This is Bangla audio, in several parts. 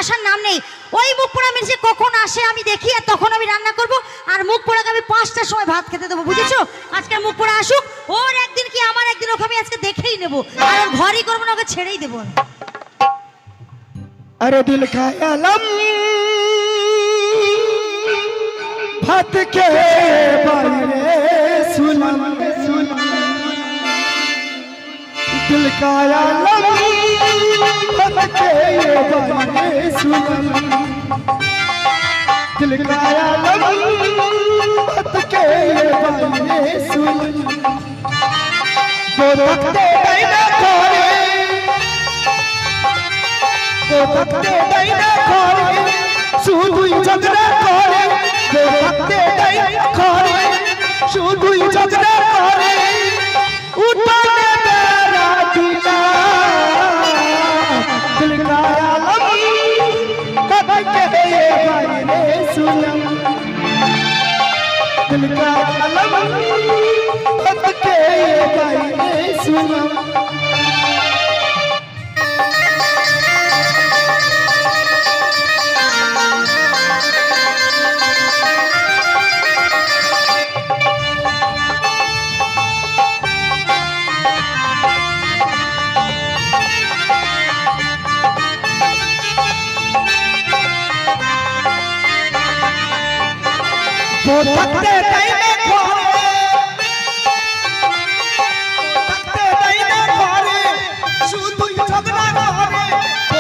আসার নাম নেই। ওই মুখ পোড়া মিনসে কখন আসে আমি দেখি, আর তখন আমি রান্না করব, আর মুখ পোড়াকে আমি 5টার সময় ভাত খেতে দেবো, বুঝেছো? আজকে মুখ পোড়া আসুক, ওর একদিন কি আমার একদিন, ওকে আমি আজকে দেখেই নেবো, আর ওর ঘরই করবো না, ওকে ছেড়েই দেবো। अरे दिल का आलम भात के बारे सुनम दिल का आलम भात के बारे सुनम दिल का आलम भात के बारे सुनम दो तख्ते डाइना खोरे भक्ते डाइना खोरे শুধুই ঝগড়া করে ভক্তে ডাইনা खोरे শুধুই ঝগড়া করে উঠোনে বেড়া দিলা দিল का आलम कभी के बारे सुनम दिल का आलम कभी के बारे सुनम भक्ते डाइना खोरे भक्ते डाइना खोरे শুধুই ঝগড়া করে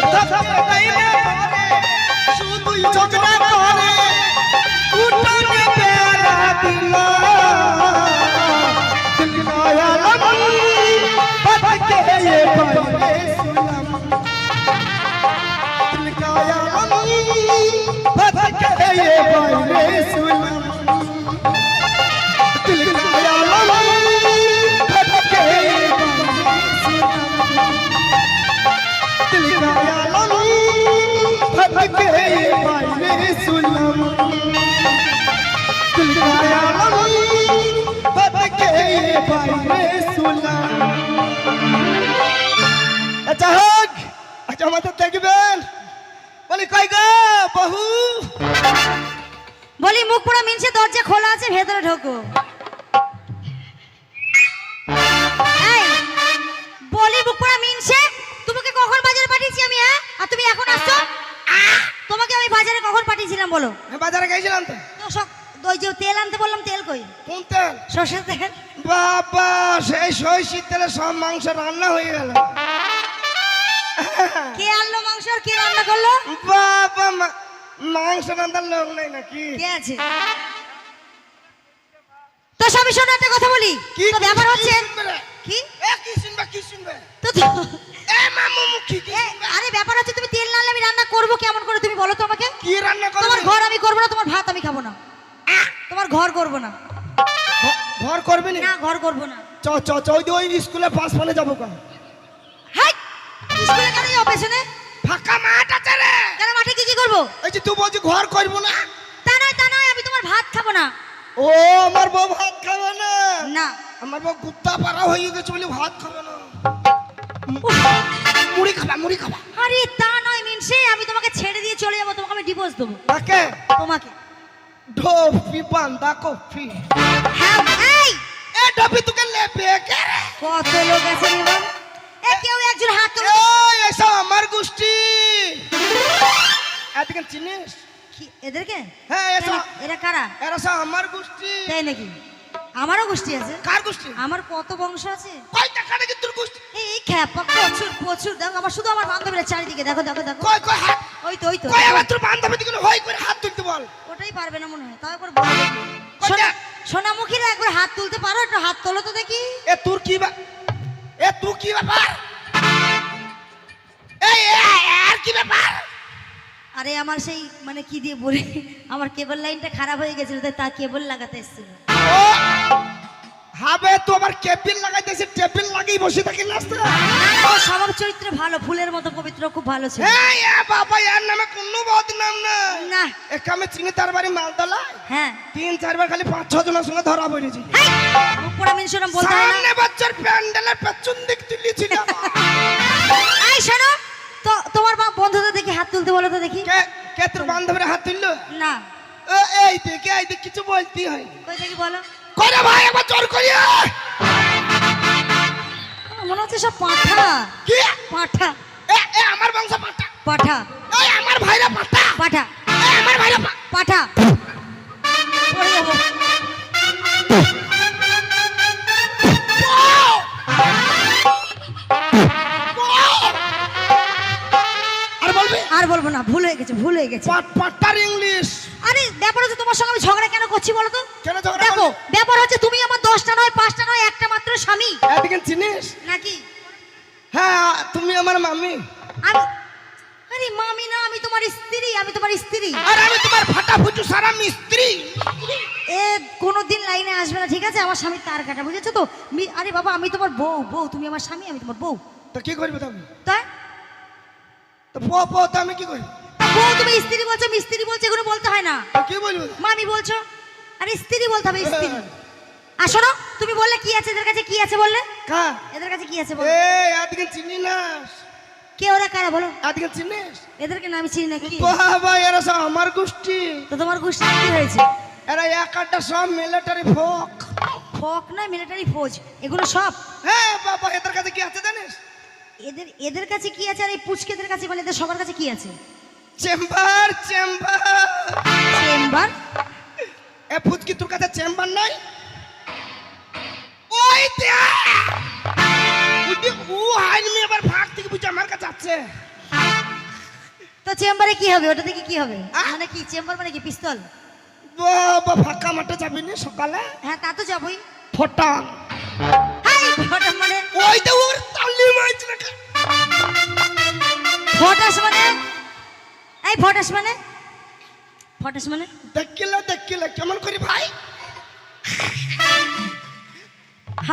ভক্তে ডাইনা खोरे শুধুই ঝগড়া করে উঠোনে বেড়া দিলা দিল का आलम भटके बारे सुनम दिल का आलम भटके बारे सुनम दिल का आलम भटके दिल का आलम भटके बारे सुनम दिल का आलम भटके बारे सुनम अच्छा होक अच्छा मत देखবেন বলি কই গো বহু বলি মুখ পোড়া মিনসে দরজা খোলা আছে, ভেতরে ঢোকো। এই বলি মুখ পোড়া মিনসে, তোমাকে কখন বাজারে পাঠিয়েছি আমি? হ্যাঁ, আর তুমি এখন আসছো? তোমাকে আমি বাজারে কখন পাঠিয়েছিলাম বলো? বাজারে গেছিলাম তো তো সব ওই যে তেল আনতে বললাম, তেল কই? কোন তেল? সরষের তেল। বাবা সেই সরষের তেলে সব মাংস রান্না হয়ে গেল। কে আনলো মাংস আর কে রান্না করলো? বাবা মাংস রান্নার লোক নাই নাকি? কে আছে? তো সবই শোনো, একটা কথা বলি, তো ব্যাপার হচ্ছে কি? কি শুনবে কি শুনবে তো এ মামু মুখি কি? আরে ব্যাপার হচ্ছে তুমি তেল না আনলে আমি রান্না করবো কেমন করে, তুমি বলো তো আমাকে। কি রান্না করবে? তোমার ঘর আমি করবো না, তোমার ভাত আমি খাবো না, তোমার ঘর করবো না। ঘর করবে না, ঘর করবো না। চ চ চ ওই স্কুলে পাস ফলে যাবো কেন? হাই, স্কুলে কেন যাও? পেছনে ফাঁকা মাঠ আছে রে। কেন মাঠে কি করবো? এই যে তুই বলছিস ঘর করবো না। তা নয়, আমি তোমার ভাত খাবো না। ও আমার বউ ভাত খাবে না? না, আমার বউ কুত্তা পাড়া হয়ে গেছে বলে ভাত খাবে না, মুড়ি খাবা মুড়ি খাবা। আরে তা নয় মিনসে, আমি তোমাকে ছেড়ে দিয়ে চলে যাবো, তোমাকে আমি ডিভোর্স দেবো। কাকে? তোমাকে। ঢোপি বান্দা কফি। হ্যাঁ, এই এ ঢোপি তোকে লেবে কে রে? কত লোক আছে রে বাবা, এ কেউ একজন হাত তোলো। এই এসব আমার গোষ্ঠী। এদিকে চিনিস কি এদেরকে? হ্যাঁ এসব এরা কারা? এরা সব আমার গোষ্ঠী। তাই নাকি? আমারও গোষ্ঠী আছে। কার গোষ্ঠী? আমার কত বংশ আছে। কয় টাকা নাকি তোর গোষ্ঠী? এই খ্যাপা প্রচুর প্রচুর, দেখো আমার শুধু আমার বান্ধবীরা চারিদিকে, দেখো দেখো দেখো। কয় কয় হাত? ওই তো ওই তো। কয় আবার তোর বান্ধবী দিকে হই করে হাত তুলতে বল। ওটাই পারবে না মনে হয়, তাও একবার বলো দেখি। সোনামুখীরা একবার হাত তুলতে পারো? একটু হাত তোলো তো দেখি। এ তোর কি এ তুই কি ব্যাপার? এই আর কি ব্যাপার? আরে আমার সেই মানে কি দিয়ে বলি, আমার কেবল লাইনটা খারাপ হয়ে গেছিল, তাই তা কেবল লাগাতে এসেছিল। ও হবে তো আবার কেবিল লাগাইতেছে, টেবিল লাগিয়ে বসে থাকি নাস্তা। ও স্বভাব চরিত্র ভালো, ফুলের মতো পবিত্র, খুব ভালো ছিল। এই বাবা এর নামে কোনো বদনাম না। না একা আমি চিনি, তার বাড়ি মালতলা। হ্যাঁ 3-4 খালি 5-6 জনের সঙ্গে ধরা পড়েছি। উপরা মিনশরম বলতে হয় না। সামনে বাচ্চার প্যান্ডেলের পেছন দিক তুলেছিল। এই শোনো তো, তোমার বন্ধুদের দেখে হাত তুলতে বলো তো দেখি। কে কে তোর বান্ধবীর হাত তুললো? না, এই দেখ কিছু বলতে হয়। কই দেখি বলো। করে ভাই একবার জোর করিয়া। মনে হচ্ছে সব পাঠা। কি পাঠা? এ আমার বংশ পাঠা। পাঠা। এই আমার ভাইরা পাঠা। পাঠা। এই আমার ভাইরা পাঠা। পড়ে যাবো। আর বলবি? আর বলবো না, ভুল হয়ে গেছে। পাঠার ইংলিশ। আরে ব্যাপার হচ্ছে তোমার সঙ্গে আমি ঝগড়া কেন করছি বলো তো? কেন ঝগড়া দেখো, করলি? ব্যাপার হচ্ছে তুমি আমার 10টা নয় 5টা নয় একটা মাত্র স্বামী এদিকে চিনিস? নাকি? হ্যাঁ তুমি আমার মামি। আমি আরে মামি না, আমি তোমার স্ত্রী। আর আমি তোমার ফাটা ফুটু সারা মিস্ত্রি। এ কোনোদিন লাইনে আসবে না, ঠিক আছে? আমার স্বামী তার কাটা, বুঝেছো তো? আরে বাবা, আমি তোমার বউ, তুমি আমার স্বামী, আমি তোমার বউ। তো কি করবে তুমি? তাই তো তো আমি কি করব? বউ তুমি স্ত্রী বলছো, মিস্ত্রি বলছো, এগুলো বলতে হয় না। তো কি বলবো? মামি বলছো, আরে স্ত্রী বলতে হবে, স্ত্রী। আর শোনো, তুমি বললে কি আছে এদের কাছে, কি আছে বললে? কার? এদের কাছে কি আছে বলো? এই এদিকে চিনি না। কে ওরা, কারা বলো? এদিকে চিনিস? এদেরকে নাম চিনি নাকি? বাবা এরা সব আমার গোষ্ঠী। তো তোমার গোষ্ঠী কি হয়েছে? এরা একটা সব মিলিটারি ফোক। ফক না, মিলিটারি ফৌজ, এগুলো সব। হ্যাঁ বাবা এদের কাছে কি আছে জানিস? এদের কাছে কি আছে? আর এই পুচকেদের কাছে, মানে এদের সবার কাছে কি আছে? চেম্বার। চেম্বার? এ ফুচকি তোর কাছে চেম্বার নাই? ওই ও হাইনি এবার ভাগ থেকে বুঝে আমার কাছে আছে। তো চেম্বারে কি হবে? ওটা থেকে কি হবে? আহ? মানে কি চেম্বার মানে কি, পিস্তল? বাবা ফাঁকা মাঠে যাবি না সকালে? হ্যাঁ তা তো যাবই। ফোটা হাই ফটাস মানে? ওই তো ওর তালি মাইছে না। ফটাস মানে? এই ফটাস মানে? ফটাস মানে? দেখিলে কেমন করি ভাই?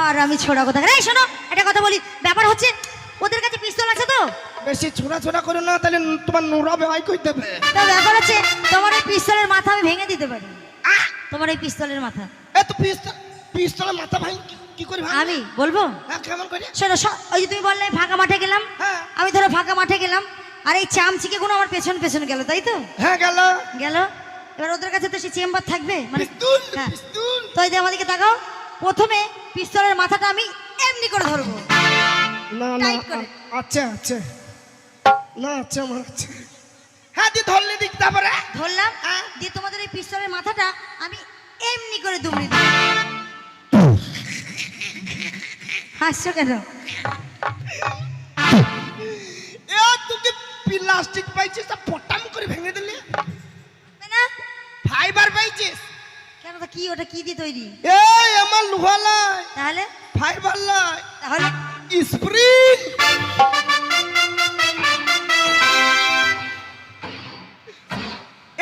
আর আমি ছোড়া কথা। এই শোনো, একটা কথা বলি, ব্যাপার হচ্ছে ওদের কাছে পিস্তল আছে তো। বেশি ছোড়া করো না, তাহলে তোমার নোরা বেহাই কই দেবে। তো ব্যাপার হচ্ছে তোমার এই পিস্তলের মাথা আমি ভেঙে দিতে পারি। তোমার এই পিস্তলের মাথা। এ তো পিস্তলের মাথা ভাই কি করে ভাই? আমি বলবো? হ্যাঁ কেমন করে? শোনো, ওই যে তুমি বললে ফাঁকা মাঠে গেলাম, হ্যাঁ। আমি ধরো ফাঁকা মাঠে গেলাম, আর এই চামচিকে গুলো আমার পেছন গেল, তাই তো? হ্যাঁ গেল। এবার ওদের কাছে তো সে চেম্বার থাকবে, মানে পিস্তুল হ্যাঁ। পিস্তুল। তো এই যে আমাদেরকে তাকাও, প্রথমে পিস্তলের মাথাটা আমি এমনি করে ধরবো। না টাইট করে। আচ্ছা না আচ্ছা আমার আচ্ছা। হ্যাঁ দি ধরলে দিক তারপরে ধরলাম, হ্যাঁ। দিয়ে তোমাদের এই পিস্তলের মাথাটা আমি এমনি করে দুমড়ে দিই। হাসছো কেন? এ তুই প্লাস্টিক পাইছিস তা পটাম করে ভেঙে দিলি। না ফাইবার পাইছিস? কেন? তো কি ওটা কি দিয়ে তৈরি? এই আমার লোহা লাই, তাহলে ফাইবার লাই, তাহলে স্প্রিং।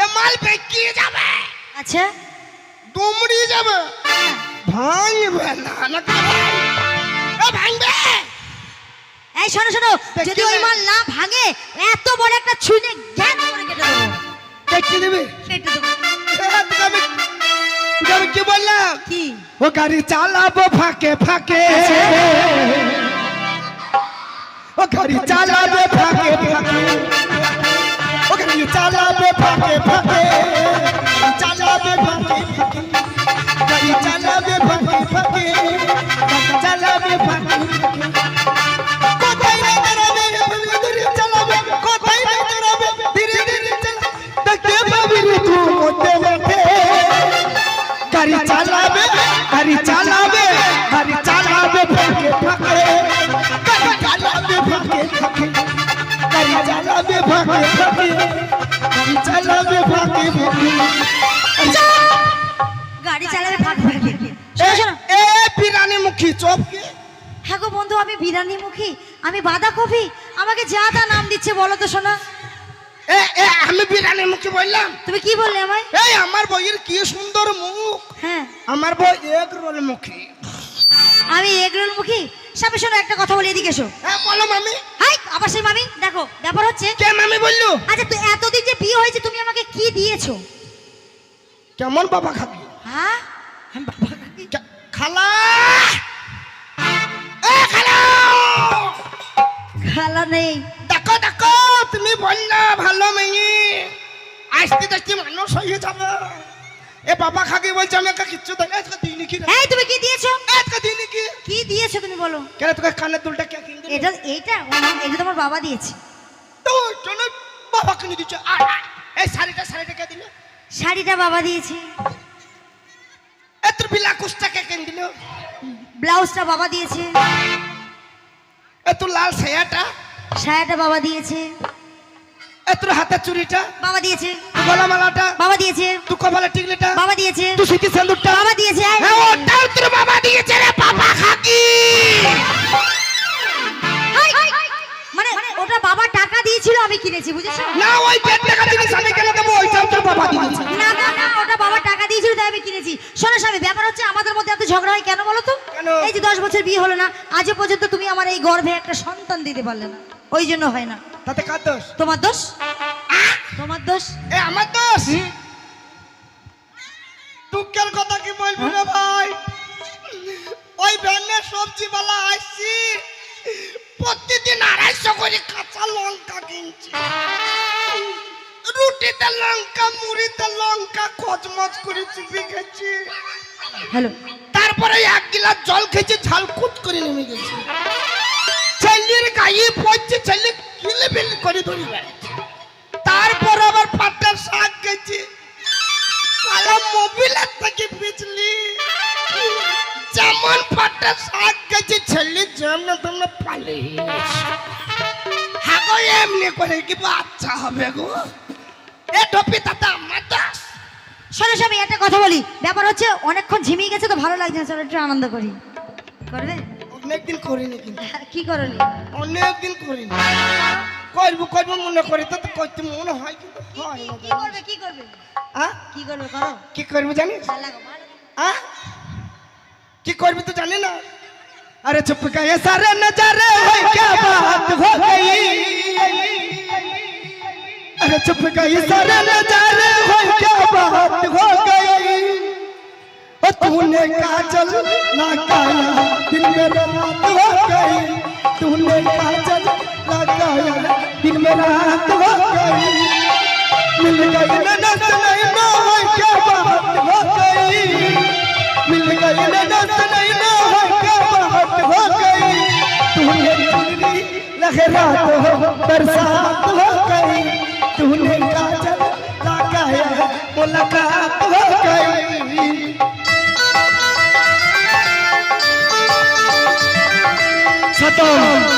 এ মাল বেঁকিয়ে যাবে। আচ্ছা দুমড়ি যাবে, ভাঙবে না নাকি? এ ভাঙবে। এই শোনো, যদি ওই মাল না ভাঙে, এত বড় একটা ছুঁড়ে জ্ঞান করে কেটে দেবো। দেখি দেবে। কেটে দেবো। আমি কি বললাম? কি? ও গাড়ি চালাবো ফাঁকে ফাঁকে, ও গাড়ি চালাবে ফাঁকে ফাঁকে, ও গাড়ি চালাবে ফাঁকে ফাঁকে, চালাবে ফাঁকে ফাঁকে, গাড়ি চালাবে ফাঁকে ফাঁকে, চালাবে ফাঁকে ফাঁকে। কোথায় না দাঁড়াবে, ধীরে চালাবে, কোথায় না দাঁড়াবে, ধীরে চালাবে, দেখতে পাবি রে তুই মধ্যে মাঠে। গাড়ি চালাবে ফাঁকে ফাঁকে, গাড়ি চালাবে ফাঁকে ফাঁকে, গাড়ি চালাবে ফাঁকে ফাঁকে, গাড়ি চালাবে ফাঁকে ফাঁকে। গাড়ি চালাবে ফাঁকে ফাঁকে। শোনো, এ বিরানি মুখী চোপ কি? হ্যাঁ গো বন্ধু, আমি বিরানি মুখী, আমি বাঁধাকপি, আমাকে যা তা নাম দিচ্ছে বলো তো শোনা। আমি বিরানি মুখী বললাম? তুমি কি বললে আমায়? এই আমার বইয়ের কি সুন্দর মুখ। হ্যাঁ আমার বই এক রোল মুখী। আমি এগরোল মুখী। সামনে শোনো, একটা কথা বলি, এদিকে এসো। হ্যাঁ বলো মামি। হাই আবার সেই মামি। দেখো ব্যাপার হচ্ছে, কে মামি বললো? আচ্ছা তুই এতদিন যে বিয়ে হয়েছে, তুমি আমাকে কি দিয়েছো? কেমন বাবা খাবি? হ্যাঁ আমি বাবা খাবি। খালা, এ খালা, খালা নেই। দেখো তুমি বললে ভালো মেয়ে আসতে আসতে মানুষ হয়ে যাবে। এ বাবা খাকি বলছে আমি একটা কিচ্ছু দেয় আজকে দিইনি কি রে? এই তুমি কি দিয়েছো? আজকে দিইনি কি? কি দিয়েছো তুমি বলো? কেন তোকে কানের দুলটা কে কিনে দিল? এইটা এটা তোমার বাবা দিয়েছে। তো জন্য বাবা কিনে দিচ্ছে। এই শাড়িটা কে দিল? শাড়িটা বাবা দিয়েছে। এত বিলা কুস্তা কে কিনে দিল? ব্লাউজটা বাবা দিয়েছে। এত লাল সায়াটা বাবা দিয়েছে। এত হাতে চুড়িটা বাবা দিয়েছে। তো গলা মালাটা বাবা দিয়েছে। তো কপালে টিকলিটা বাবা দিয়েছে। তো সিটি সিঁদুরটা বাবা দিয়েছে। হ্যাঁ ওটাও তোর বাবা দিয়েছে রে বাবা খাকি। মানে ওটা বাবা টাকা দিয়েছিল আমি কিনেছি বুঝেছো? না ওই 1.5 টাকা জিনিস আমি কেন দেবো? ওইটাও তোর বাবা দিয়েছে। না ওটা বাবা টাকা দিয়েছিল তাই আমি কিনেছি। শোনো স্বামী, ব্যাপার হচ্ছে আমাদের মধ্যে এত ঝগড়া হয় কেন বলো তো? কেন? এই যে 10 বছর বিয়ে হলো না, আজও পর্যন্ত তুমি আমার এই গর্ভে একটা সন্তান দিতে পারলে না, ওই জন্য হয় না। তাতে কার দোষ? তোমার দোষ। তোমার দোষ। এ আমার দোষ? টুকের কথা কি বলবি রে ভাই? ওই ভ্যানে সবজিওয়ালা আসছি, প্রতিদিন 250 করে কাঁচা লঙ্কা কিনছি। রুটিতে লঙ্কা, মুড়িতে লঙ্কা কচমচ করে চিপে খেয়েছি। হ্যালো, তারপরে 1 গ্লাস জল খেয়েছি, ঝাল কুট করে নেমে গেছে। ছেলের গায়ে পড়ছে, ছেলে কিলে বিলি করে ধরে বেড়াচ্ছে। তারপর আবার পাটের শাক খেয়েছি, কালো মোবিলের থেকে বিজলি। যেমন পাটের শাক খেয়েছি, ছেলে যেমন তোমরা পালিয়ে হাগো এমনি করে কি বাচ্চা হবে গো? এ টপি তাতে আমার দাস। শোনো স্বামী, একটা কথা বলি, ব্যাপার হচ্ছে অনেকক্ষণ ঝিমিয়ে গেছে তো ভালো লাগছে না, চলো একটু আনন্দ করি। করবে? অনেকদিন করিনি কিন্তু, কি করলি? অনেকদিন করিনি। করবো মনে করি তো করতে মনে হয় কিন্তু হয় না। কি করবে? কি করবে? হ্যাঁ কি করবে করো? কি করবো জানিস? ভালো লাগো, ভালো লাগো। হ্যাঁ কি করবি তো জানি না। अरे चुप गए सारे नजारे हो क्या बात हो गई। अरे चुप गए सारे नजारे हो क्या बात हो गई। ओ तूने काजल लगाया दिन में रात हो गई। तूने काजल लगाया दिन में रात हो गई। मिल गई नस नहीं ना हो क्या बात हो गई। मिल गई नस नहीं ना हो क्या बात हो गई। तूने चुनरी लहरात हो बरसात हो गई। तूने काजल लगाया मुलाकात हो गई। खत्म।